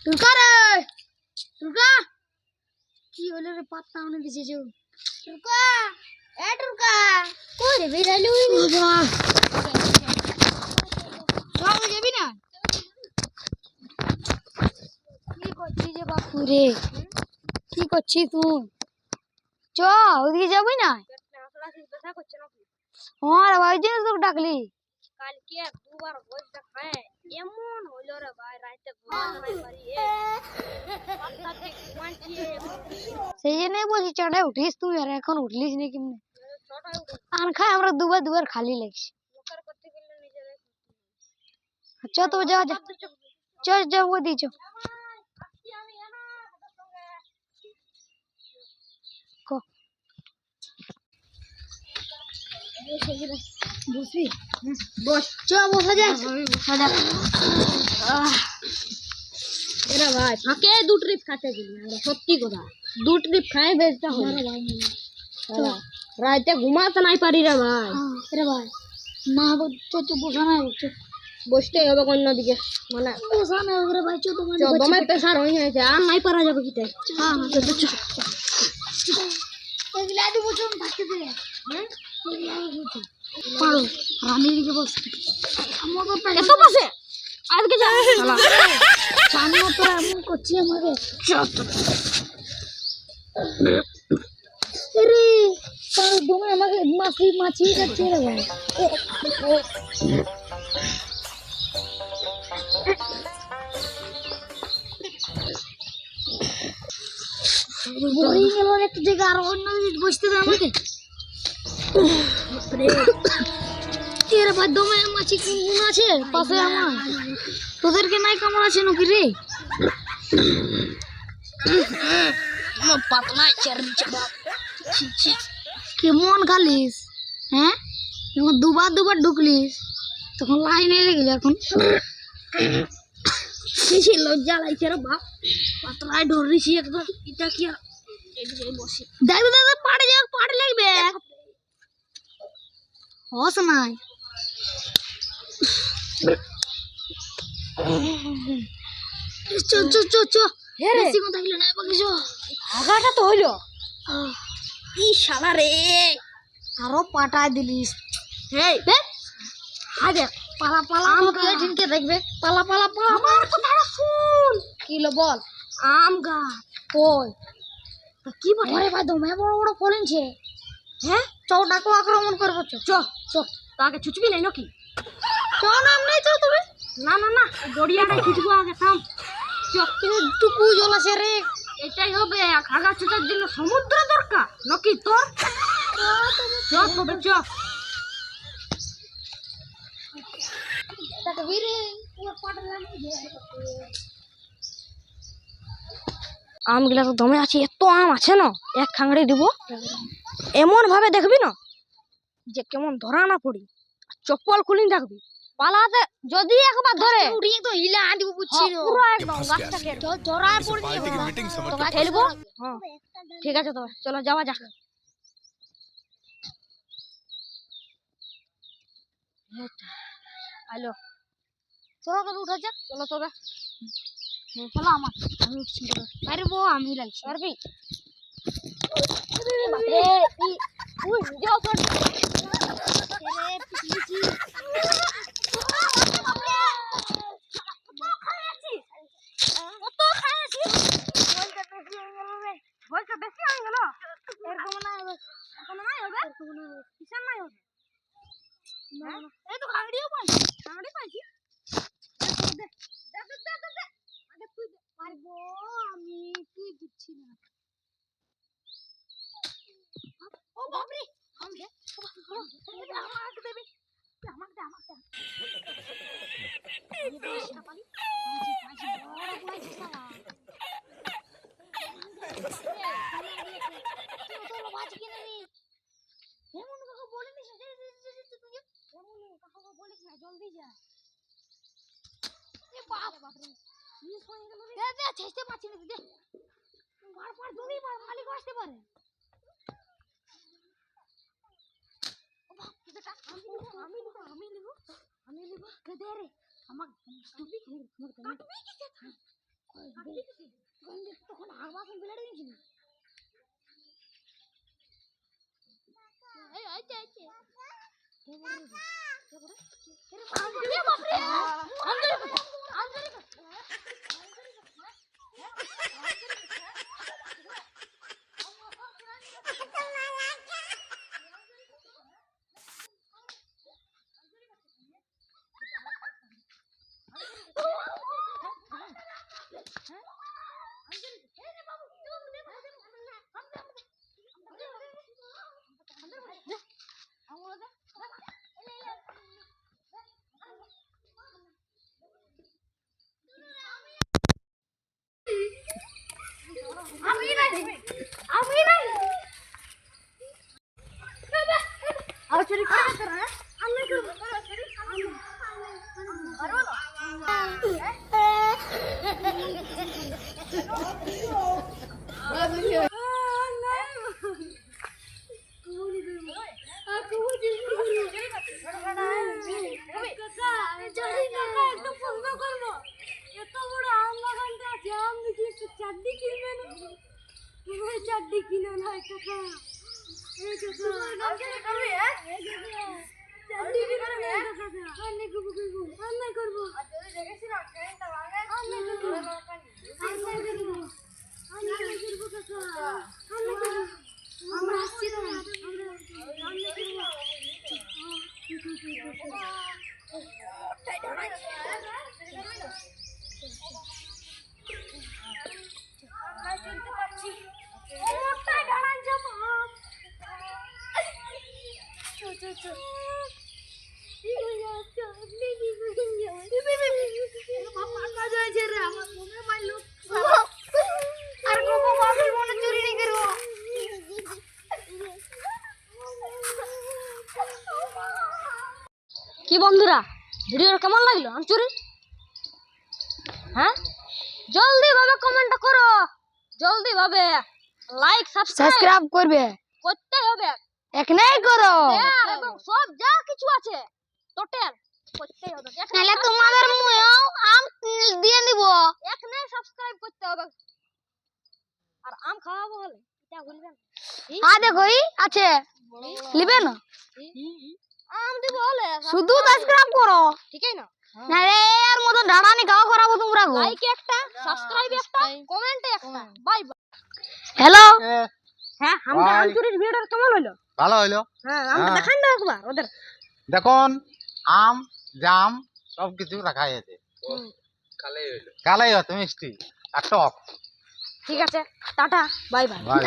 টুকা রে টুকা কি হলো রে পাত্তা অনে দিছে যে টুকা এ টুকা কই রে বেরালু বাবা যাও যাবি না কি করছিস যে বাপু রে কি করছিস তুই চ ওদিকে যাবি না হ্যাঁ রে ভাই দিন তোকে ডাকলি কালকে দুবার ভোজটা খায় এমন হইলো রে ভাই রাতে ঘুমাতে নাই পারি পাত্তাতে ঘুমাচ্ছি সেই জন্যই বলছি চটাই উঠিস তুই আর এখন উঠলিস না কেমনে ছটায় উঠে আন খায় আমরা দুবার খালি লাগছে মুখার করতে গেলে নিজেরাই চ তো যা যা চল যাও ওদি চ আমি এনা সঙ্গে কো বসবি বস চ বসা যা এরা ভাই ফাঁকে দু ট্রিপ খাতে গেলি আমরা সত্যি কথা দু ট্রিপ খাই বেজটা হলো রাতে ঘুমাতে নাই পারি রে ভাই রে ভাই না চ বসা না বসতে হবে অন্যদিকে মানে বসা না রে ভাই চ তো দমে প্রেসার হয়ে গেছে আর নাই পারা যাবে কিটাই হ্যাঁ এগুলা দি বসুন থাকতে দে হ্যাঁ পারো আমি দিকে বস আমার তো এত পাশে আজকে যাবে শালা জানো তো এমন করছি আমাকে আরে তার দমে আমাকে মাছি যাচ্ছে রে ভাই বোরিং গেল একটা জায়গা আর অন্য বসতে দে আমাকে এর ভাই দমে মাছি কোন আছে পাশে আমার তোদেরকে নাই কেমন আছে নাকি রে আমার পাতলা চারনি চাবা কেমন খালিস হ্যাঁ যখন দুবার ঢুকলিস তখন লাইনে লেগে এখন বেশি লজ্জা লাগছে রে বাপ পাতলায় ধরেছি একদম এটা কি আর বসে দেখ পাড়ে লাগবে হস নাই চ বেশি কথা হইলো না বাকি চ আগাটা তো হইলো ই শালা রে আরো পাটায় দিলিস এই আগে পালা আমাকে ঠিনকে দেখবে পালা আমার কথাটা শুন কি লো বল আম গাছ কই কি বলে আরে ভাই দমে বড় ফলেনছে হ্যাঁ চৌটাকে আক্রমণ করবো চ তাকে ছুচবি নাই নাকি চ নাম নেই চ তুমি না গড়িয়াটা ছুচবো আগে থাম টুকু জল আছে রে এটাই হবে খাগা ছুটার জন্য সমুদ্র দরকার নাকি তোর তবে চ তাকে ভিড়ে পুরো পাটা লাগিয়ে আমগুলা তো দমে আছে এত আম আছে না এক খাংড়ি দিব এমন ভাবে দেখবি না যে কেমন ধরা না পড়ি চপ্পল খুলিন থাকবি পালাতে যদি একবার ধরে উড়িয়ে তো হিলা আনব বুঝছি পুরো একদম গাছটাকে ধরা পড়ি তোকে ঠেলবো হ্যাঁ ঠিক আছে তবে চলো যাওয়া যাক হ্যালো চলো তবে উঠা যাক চলো তবে চলো আমার আমি উঠছি পারবো আমি লাগছি পারবি বাপরে তুই নিজেও কর রে পিছি বলটা বেশি হয়ে গেল এরকম না হবে এখন নাই হবে কিসের নাই হবে না এই তো খাগড়িও পাই খাগড়ি পাইছি দে আগে তুই দে পারবো আমি তুই বুঝছি না ও বাপরে আমাকে আমাকে দেবি আমাকে জলদি যা এ বাপরে মিস হয়ে গেল রে দে চেষ্টা পাচ্ছি না দে বারবার যদি মালিক আসতে পারে ও বাপ এটা আমি নিব কে দে রে তখন আবার বেলাড়ি দিয়েছিল এই আইছে আইছে চারটি কিলো নয় কাকা কি বন্ধুরা ভিডিও কেমন লাগলো আমচুরি হ্যাঁ জলদি ভাবে কমেন্ট করো জলদি ভাবে লাইক সাবস্ক্রাইব করবে করতে হবে এখনই করো শেয়ার এবং সব যা কিছু আছে টোটাল করতেই হবে নাহলে তোমাদের মুয়েও আম দিয়ে দিব এখনই সাবস্ক্রাইব করতে হবে আর আম খাওয়াবো হলে এটা ভুলবেন দেখো আছে লিবে না আম দিব হলে শুধু সাবস্ক্রাইব করো ঠিকই না নাহলে এর মতো ঢাড়ানি খাওয়া করাবো তোমরা গো লাইক একটা সাবস্ক্রাইব একটা কমেন্ট একটা বাই বাই হ্যালো হ্যাঁ আমরা Bye. আমচুরির ভিডিওটা কেমন হলো ভালো হইলো হ্যাঁ আমরা হ্যাঁ। দেখান না একবার ওদের দেখুন আম জাম সব কিছু রাখা হয়েছে কালাই হতো মিষ্টি আর টক ঠিক আছে টাটা বাই বাই Bye.